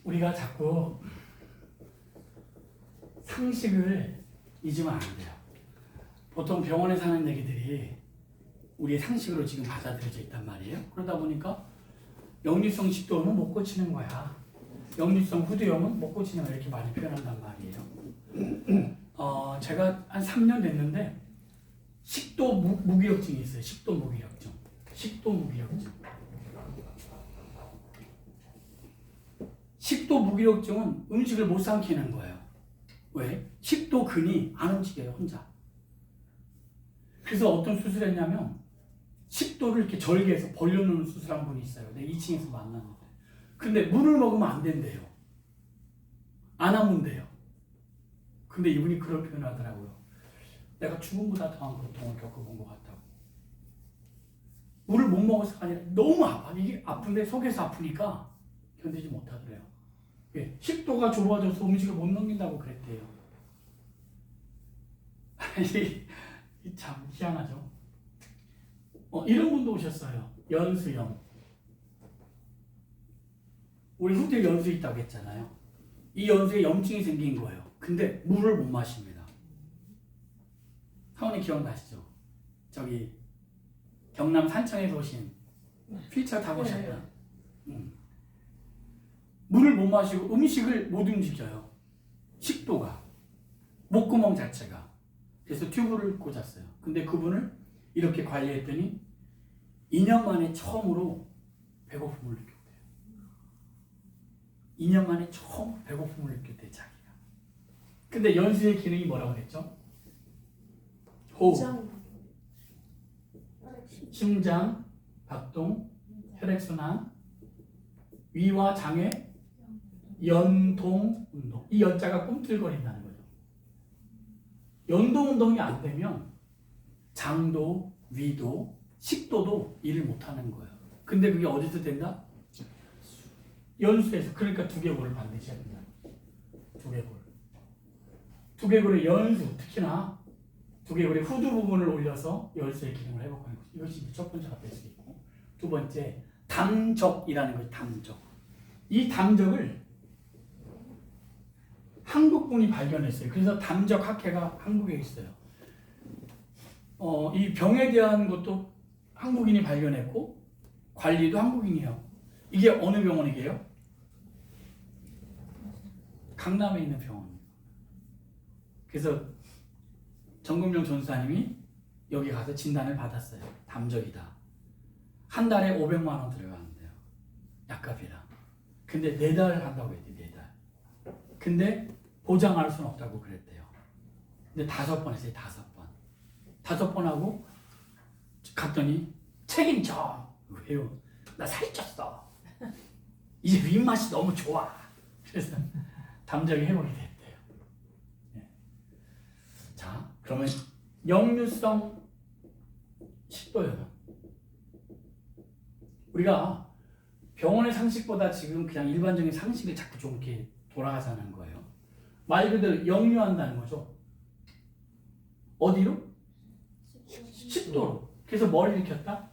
우리가 자꾸 상식을 잊으면 안 돼요. 보통 병원에 사는 얘기들이 우리의 상식으로 지금 받아들여져 있단 말이에요. 그러다 보니까 역류성 식도염은 못 고치는 거야. 역류성 후두염은 못 고치는 거야. 이렇게 많이 표현한단 말이에요. 제가 한 3년 됐는데 식도 무기력증이 있어요. 식도 무기력증. 식도 무기력증. 식도 무기력증은 음식을 못 삼키는 거예요. 왜? 식도근이 안 움직여요, 혼자. 그래서 어떤 수술을 했냐면 식도를 이렇게 절개해서 벌려놓는 수술한 분이 있어요. 내가 2층에서 만났는데. 근데 물을 먹으면 안 된대요. 안 하면 돼요. 근데 이분이 그런 표현을 하더라고요. 내가 죽음보다 더한 고통을 겪어본 것 같다고. 물을 못 먹어서가 아니라 너무 아파. 이게 아픈데 속에서 아프니까 견디지 못하더래요. 예, 식도가 좁아져서 음식을 못 넘긴다고 그랬대요. 참 희한하죠. 이런 분도 오셨어요. 연수염. 우리 후두에 연수 있다고 했잖아요. 이 연수에 염증이 생긴 거예요. 근데 물을 못 마십니다. 사모님 기억나시죠? 저기 경남 산청에서 오신 휠체어 타고 오셨다. 물을 못 마시고 음식을 못 움직여요. 식도가. 목구멍 자체가. 그래서 튜브를 꽂았어요. 근데 그분을 이렇게 관리했더니 2년 만에 처음으로 배고픔을 느꼈대요. 2년 만에 처음 배고픔을 느꼈대요, 자기가. 근데 연수의 기능이 뭐라고 그랬죠? 호흡, 심장, 박동, 혈액순환, 위와 장의 연동 운동. 이 연자가 꿈틀거린다는 거죠. 연동 운동이 안 되면 장도, 위도, 식도도 일을 못 하는 거예요. 근데 그게 어디서 된다? 연수에서. 그러니까 두개골을 반드시 해야 된다. 두개골. 두개골의 연수, 특히나 두개골의 후두 부분을 올려서 열수의 기능을 회복하는 거죠. 이것이 첫 번째가 될 수 있고, 두 번째 담적이라는 거죠. 담적. 이 담적을 한국분이 발견했어요. 그래서 담적학회가 한국에 있어요. 이 병에 대한 것도 한국인이 발견했고 관리도 한국인이에요. 이게 어느 병원이게요? 강남에 있는 병원이에요. 그래서 정금영 전사님이 여기 가서 진단을 받았어요. 담적이다. 한 달에 500만 원 들어가는데요. 약값이라. 근데 4달 한다고 했대요. 4달. 근데 보장할 수는 없다고 그랬대요. 근데 5번 했어요. 5번. 5번 하고 갔더니 책임져. 왜요? 나 살이 쪘어. 이제 윗맛이 너무 좋아. 그래서 담적이 회복이 됐대요. 네. 자, 그러면 역류성 식도염. 우리가 병원의 상식보다 지금 그냥 일반적인 상식을 자꾸 좀 이렇게 돌아가자는 거예요. 말 그대로 역류한다는 거죠. 어디로? 식도로. 그래서 뭘 일으켰다?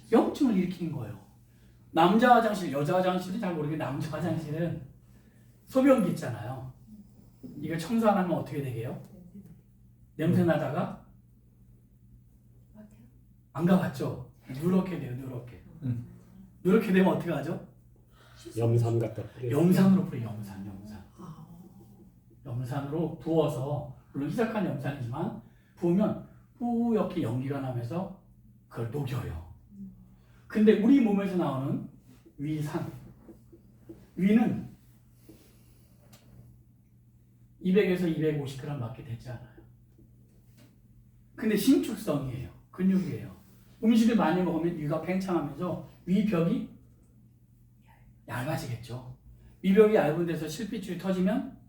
염증을 일으킨 거예요. 남자 화장실, 여자 화장실은 잘 모르겠는데 남자 화장실은 소변기 있잖아요. 이거 청소 안 하면 어떻게 되게요? 냄새 나다가 안 가봤죠? 누렇게 돼요. 누렇게. 누렇게 되면 어떻게 하죠? 염산 갖다 뿌려. 염산으로 뿌려. 염산. 염산으로 부어서, 물론 희석한 염산이지만 부으면 뿌옇게 연기가 나면서 그걸 녹여요. 근데 우리 몸에서 나오는 위산, 위는 200에서 250g 밖에 되지 않아요. 근데 신축성이에요. 근육이에요. 음식을 많이 먹으면 위가 팽창하면서 위벽이 얇아지겠죠. 위벽이 얇은 데서 실핏줄이 터지면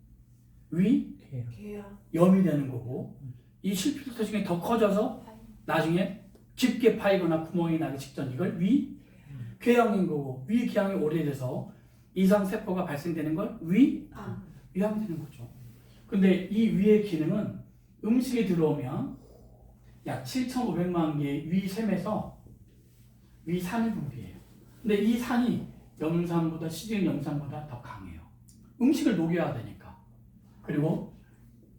위염이 되는 거고, 이 실핏줄 터지면 더 커져서 나중에 깊게 파이거나 구멍이 나기 직전 이걸 위궤양인 거고, 위궤양이 오래돼서 이상세포가 발생되는 걸 위암이 되는 거죠. 근데 이 위의 기능은 음식이 들어오면 약 7,500만 개의 위샘에서 위산을 분비해요. 근데 이 산이 염산보다 시드는 염산보다 더 강해요. 음식을 녹여야 되니까. 그리고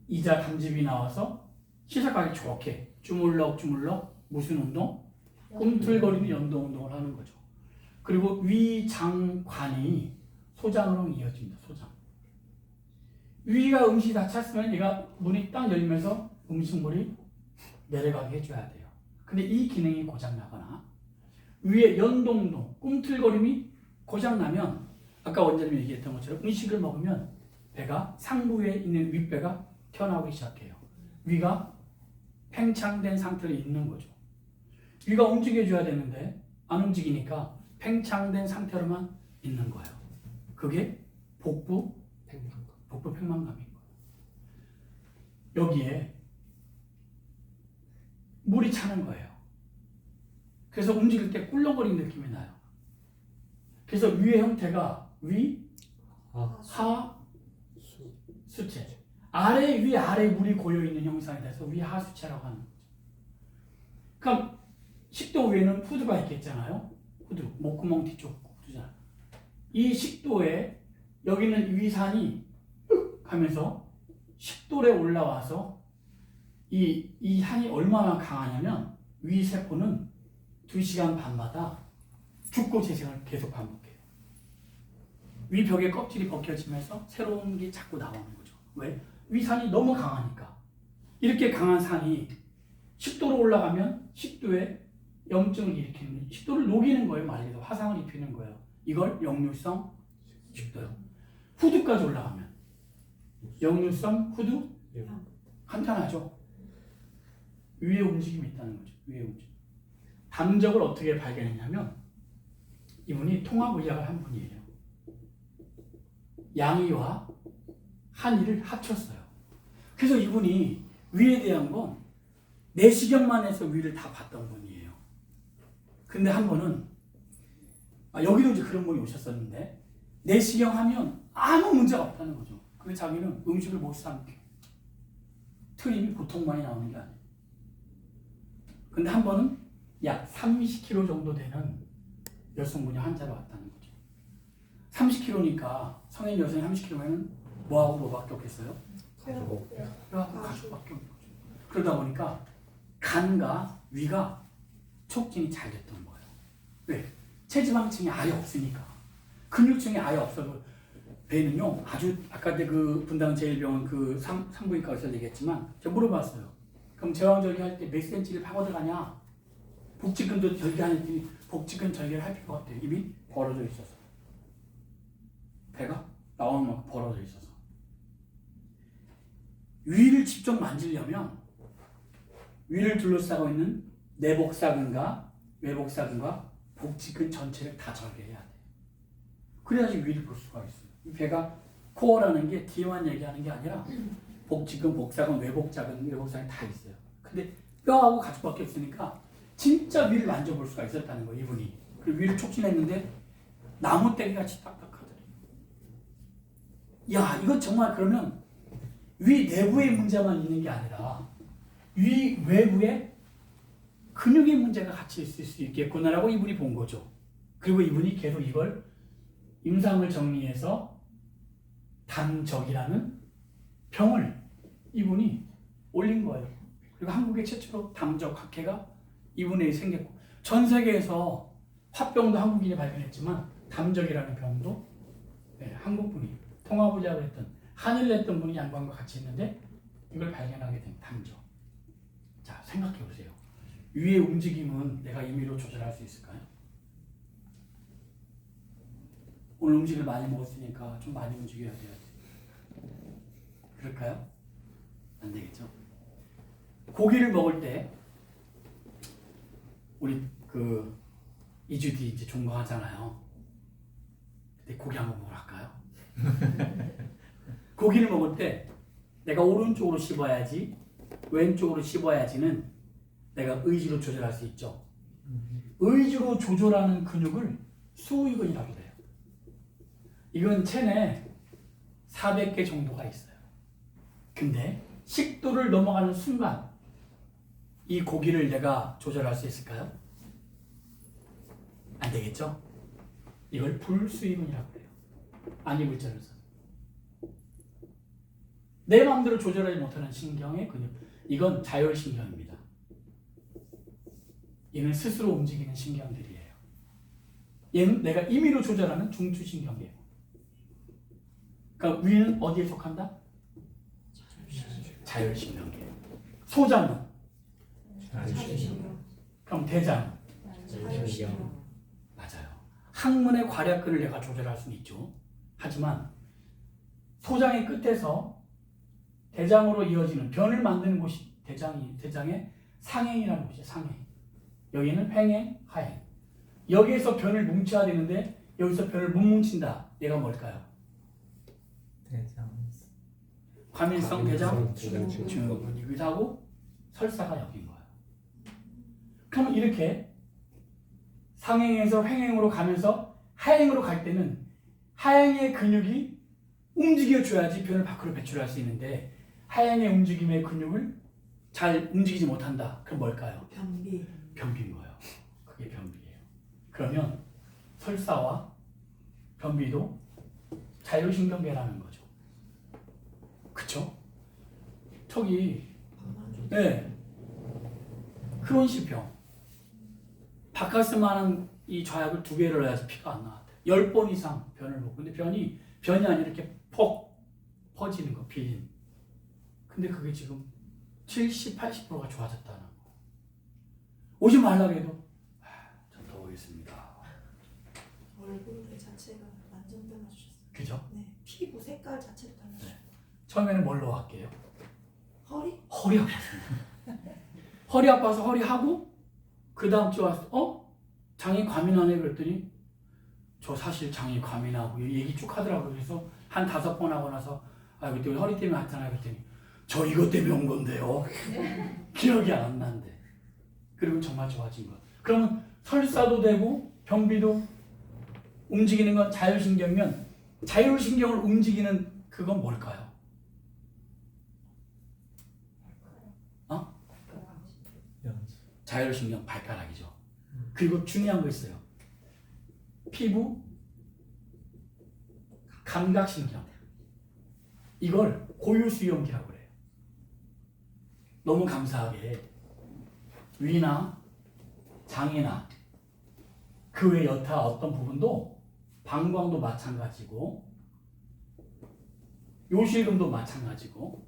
이자 담즙이 나와서 시작하기 좋게 주물럭 무슨 운동? 꿈틀거리는 연동 운동을 하는 거죠. 그리고 위장관이 소장으로 이어집니다. 소장. 위가 음식이 다 찼으면 얘가 문이 딱 열리면서 음식물이 내려가게 해줘야 돼요. 근데 이 기능이 고장나거나 위에 연동운동, 꿈틀거림이 고장나면 아까 원장님이 얘기했던 것처럼 음식을 먹으면 배가 상부에 있는 윗배가 튀어나오기 시작해요. 위가 팽창된 상태로 있는 거죠. 위가 움직여줘야 되는데 안 움직이니까 팽창된 상태로만 있는 거예요. 그게 복부 팽만감인 거예요. 여기에 물이 차는 거예요. 그래서 움직일 때 꿀렁거리는 느낌이 나요. 그래서 위의 형태가 위, 하, 수체. 아래, 위, 아래 물이 고여있는 형상이 돼서 위하수체라고 하는 거죠. 그럼 식도 위에는 후두가 있겠잖아요. 후두, 목구멍 뒤쪽 후두잖아요. 이 식도에 여기는 위산이 하면서 식도에 올라와서 이 한이 얼마나 강하냐면 위세포는 2시간 반마다 죽고 재생을 계속 반복해요. 위벽의 껍질이 벗겨지면서 새로운 게 자꾸 나오는 거죠. 왜? 위산이 너무 강하니까. 이렇게 강한 산이 식도로 올라가면 식도에 염증을 일으키는, 식도를 녹이는 거예요. 말리도 화상을 입히는 거예요. 이걸 역류성 식도요. 후두까지 올라가면 역류성 후두 간단하죠. 위의 움직임이 있다는 거죠. 위의 움직임. 담적을 어떻게 발견했냐면 이분이 통합의학을 한 분이에요. 양의와 한의를 합쳤어요. 그래서 이분이 위에 대한 건 내시경만 해서 위를 다 봤던 분이에요. 근데 한 번은 여기도 이제 그런 분이 오셨었는데 내시경 하면 아무 문제가 없다는 거죠. 그래서 자기는 음식을 못 삼켜. 트림이 보통 많이 나오는 게 아니에요. 근데 한 번은 약 30kg 정도 되는 여성분이 환자로 왔다는 거죠. 30kg니까 성인 여성이 30kg면 뭐하고 뭐밖에 없겠어요? 가죽밖에 없는 거죠. 그러다 보니까 간과 위가 촉진이 잘 됐던 거예요. 왜? 체지방층이 아예 없으니까. 근육층이 아예 없어도 배는요 아주 아까 그 분당 제일병원 그 산부인과 의사 얘기했지만 제가 물어봤어요. 그럼 제왕절개 할 때 몇 cm를 파고 들어가냐? 복직근도 절개하니 복직근 절개를 할 필요가 없대요. 입이 벌어져 있어서. 배가 나오는 만큼 벌어져 있어서. 위를 직접 만지려면 위를 둘러싸고 있는 내복사근과 외복사근과 복직근 전체를 다 절개해야 돼요. 그래야지 위를 볼 수가 있어요. 이 배가 코어라는 게 뒤에만 얘기하는 게 아니라 복직근, 복사근, 외복사근이 다 있어요. 근데 뼈하고 가죽밖에 없으니까 진짜 위를 만져볼 수가 있었다는 거예요, 이분이. 그리고 위를 촉진했는데 나무떼기 같이 딱딱하더래요. 야, 이건 정말 그러면 위 내부의 문제만 있는 게 아니라 위 외부에 근육의 문제가 같이 있을 수 있겠구나라고 이분이 본 거죠. 그리고 이분이 계속 이걸 임상을 정리해서 담적이라는 병을 이분이 올린 거예요. 그리고 한국의 최초로 담적 학회가 이분에게 생겼고 전 세계에서 화병도 한국인이 발견했지만 담적이라는 병도 한국분이 통합의학을 했던 한의를 했던 분이 양반과 같이 했는데 이걸 발견하게 된 담적. 자, 생각해 보세요. 위의 움직임은 내가 임의로 조절할 수 있을까요? 오늘 음식을 많이 먹었으니까 좀 많이 움직여야 돼요. 그럴까요? 안 되겠죠? 고기를 먹을 때 우리 그 2주 뒤 이제 종강하잖아요. 근데 고기 한번 먹으러 갈까요? 고기를 먹을 때 내가 오른쪽으로 씹어야지 왼쪽으로 씹어야지는 내가 의지로 조절할 수 있죠. 의지로 조절하는 근육을 수의근이라고 해요. 이건 체내 400개 정도가 있어요. 근데 식도를 넘어가는 순간 이 고기를 내가 조절할 수 있을까요? 안 되겠죠? 이걸 불수의근이라고 해요. 안이불자를 써. 내 마음대로 조절하지 못하는 신경의 근육. 이건 자율신경입니다. 얘는 스스로 움직이는 신경들이에요. 얘는 내가 임의로 조절하는 중추신경이에요. 그러니까 위는 어디에 속한다? 자율신경이에요. 소장은? 그럼 대장? 맞아요. 항문의 괄약근을 내가 조절할 수는 있죠. 하지만 소장의 끝에서 대장으로 이어지는 변을 만드는 곳이 대장의 상행이라는 곳이에요. 상행. 여기는 횡행, 하행. 여기에서 변을 뭉쳐야 되는데 여기서 변을 못 뭉친다. 얘가 뭘까요? 과민성 대장 증후군이기도 하고 설사가 여긴 거예요. 그럼 이렇게 상행에서 횡행으로 가면서 하행으로 갈 때는 하행의 근육이 움직여줘야지 변을 밖으로 배출할 수 있는데 하행의 움직임의 근육을 잘 움직이지 못한다. 그럼 뭘까요? 변비인 거예요. 그게 변비예요. 그러면 설사와 변비도 자율신경계라는 거죠. 그쵸? 저기 네. 크론시병 바카스만한 이 좌약을 2개를 넣어야지 피가 안 나왔대. 10번 이상 변을 먹고 근데 변이 아니라 이렇게 퍽 퍼지는 거 비린. 근데 그게 지금 70, 80%가 좋아졌다는 거. 오지 말라고 해도 좀 더 오겠습니다. 얼굴 자체가 완전 달라지셨어요. 그죠? 네, 피부 색깔 자체도 달라졌어요. 네. 처음에는 뭘로 할게요? 허리? 허리 아팠습니다. 허리 아파서 허리 하고 그 다음 주 와서 장이 과민하네 그랬더니 저 사실 장이 과민하고 얘기 쭉 하더라고요. 그래서 한 5번 하고 나서 그때 허리 때문에 왔잖아요 그랬더니 저 이것 때문에 온 건데요. 기억이 안 나는데. 그리고 정말 좋아진 거예요. 그러면 설사도 되고 변비도 움직이는 건 자율신경이면 자율신경을 움직이는 그건 뭘까요? 자율신경 발가락이죠. 그리고 중요한 거 있어요. 피부, 감각신경. 이걸 고유수용기라고 그래요. 너무 감사하게 위나 장이나 그 외 여타 어떤 부분도 방광도 마찬가지고 요실금도 마찬가지고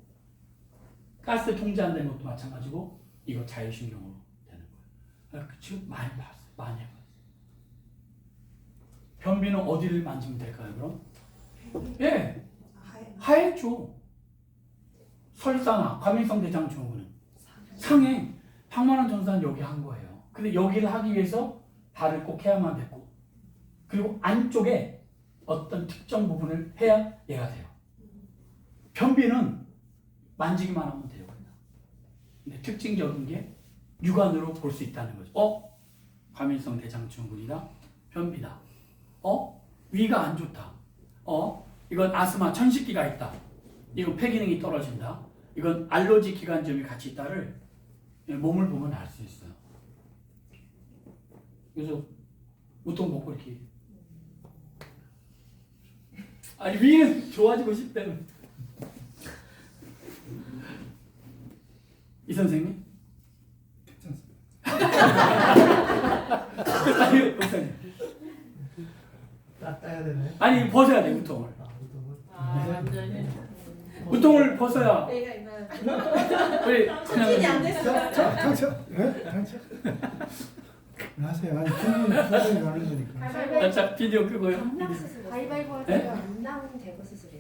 가스 통제 안 되는 것도 마찬가지고 이거 자율신경으로 되는 거예요. 지금 많이 봤어요. 많이 해봤어요. 변비는 어디를 만지면 될까요 그럼? 예, 하얘죠. 설사나 과민성 대장 증후군은 상행, 황만한 전사는 여기 한 거예요. 근데 여기를 하기 위해서 발을 꼭 해야만 됐고 그리고 안쪽에 어떤 특정 부분을 해야 얘가 돼요. 변비는 만지기만 하면 돼요. 그냥. 근데 특징적인 게 육안으로 볼 수 있다는 거죠. 과민성 대장 증후군이다. 변비다. 위가 안 좋다. 이건 아스마 천식기가 있다. 이건 폐기능이 떨어진다. 이건 알러지 기관지염이 같이 있다를 몸을 보면 알 수 있어요. 그래서 우통 먹고 이렇게 위는 좋아지고 싶다면 이 선생님? 아니 목사님 따야 되네. 아니 벗어야 돼 우통을. 완전히. 우통을 벗어야 내가 있나요? 우리 확인이 안 됐어요. 당첨. 하세요. 아니 충분히 가는 거니까. 자 비디오 끄고요. 수술 가위바위보 네? 하다가 안 나오면 대고 수술이에요.